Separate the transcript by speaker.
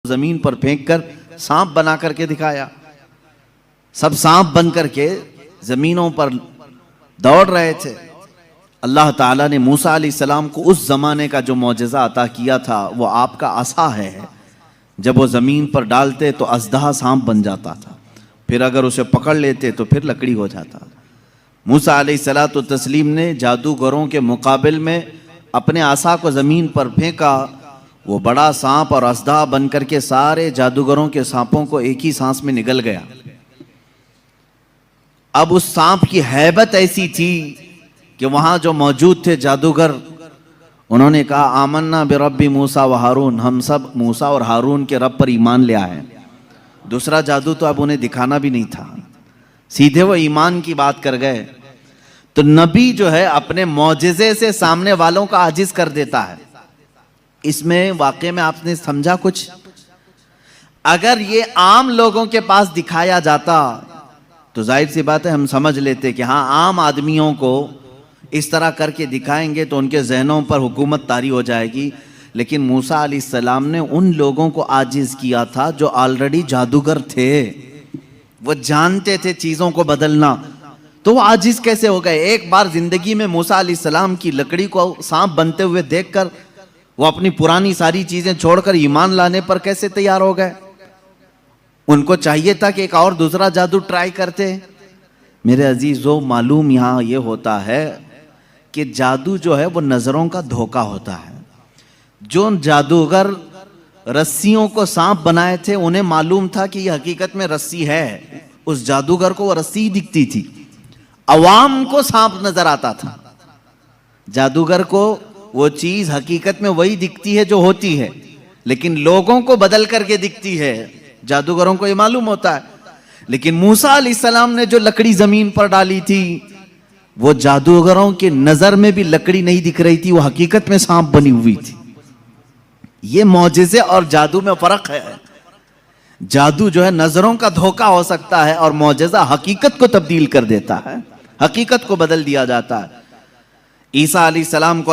Speaker 1: زمین پر پھینک کر سانپ بنا کر کے دکھایا. سب سانپ بن کر کے زمینوں پر دوڑ رہے تھے. اللہ تعالیٰ نے موسیٰ علیہ السلام کو اس زمانے کا جو معجزہ عطا کیا تھا وہ آپ کا عصا ہے. جب وہ زمین پر ڈالتے تو اژدہا سانپ بن جاتا تھا، پھر اگر اسے پکڑ لیتے تو پھر لکڑی ہو جاتا. موسیٰ علیہ السلام نے جادوگروں کے مقابل میں اپنے عصا کو زمین پر پھینکا، وہ بڑا سانپ اور اژدہا بن کر کے سارے جادوگروں کے سانپوں کو ایک ہی سانس میں نگل گیا. اب اس سانپ کی ہیبت ایسی تھی کہ وہاں جو موجود تھے جادوگر، انہوں نے کہا آمنا برب موسیٰ و ہارون، ہم سب موسیٰ اور ہارون کے رب پر ایمان لے آئے. دوسرا جادو تو اب انہیں دکھانا بھی نہیں تھا، سیدھے وہ ایمان کی بات کر گئے. تو نبی جو ہے اپنے معجزے سے سامنے والوں کا عاجز کر دیتا ہے. اس میں واقعے میں آپ نے سمجھا کچھ؟ اگر یہ عام لوگوں کے پاس دکھایا جاتا تو ظاہر سی بات ہے ہم سمجھ لیتے کہ ہاں عام آدمیوں کو اس طرح کر کے دکھائیں گے تو ان کے ذہنوں پر حکومت طاری ہو جائے گی. لیکن موسیٰ علیہ السلام نے ان لوگوں کو عاجز کیا تھا جو آلریڈی جادوگر تھے، وہ جانتے تھے چیزوں کو بدلنا. تو وہ عاجز کیسے ہو گئے؟ ایک بار زندگی میں موسیٰ علیہ السلام کی لکڑی کو سانپ بنتے ہوئے دیکھ کر وہ اپنی پرانی ساری چیزیں چھوڑ کر ایمان لانے پر کیسے تیار ہو گئے؟ ان کو چاہیے تھا کہ ایک اور دوسرا جادو ٹرائی کرتے. میرے عزیزو، معلوم یہاں یہ ہوتا ہے کہ جادو جو ہے وہ نظروں کا دھوکہ ہوتا ہے. جو جادوگر رسیوں کو سانپ بنائے تھے انہیں معلوم تھا کہ یہ حقیقت میں رسی ہے. اس جادوگر کو وہ رسی دکھتی تھی، عوام کو سانپ نظر آتا تھا. جادوگر کو وہ چیز حقیقت میں وہی دکھتی ہے جو ہوتی ہے، لیکن لوگوں کو بدل کر کے دکھتی ہے. جادوگروں کو یہ معلوم ہوتا ہے. لیکن موسیٰ علیہ السلام نے جو لکڑی زمین پر ڈالی تھی وہ جادوگروں کے نظر میں بھی لکڑی نہیں دکھ رہی تھی، وہ حقیقت میں سانپ بنی ہوئی تھی. یہ معجزے اور جادو میں فرق ہے. جادو جو ہے نظروں کا دھوکہ ہو سکتا ہے اور معجزہ حقیقت کو تبدیل کر دیتا ہے، حقیقت کو بدل دیا جاتا ہے. عیسیٰ علیہ السلام کو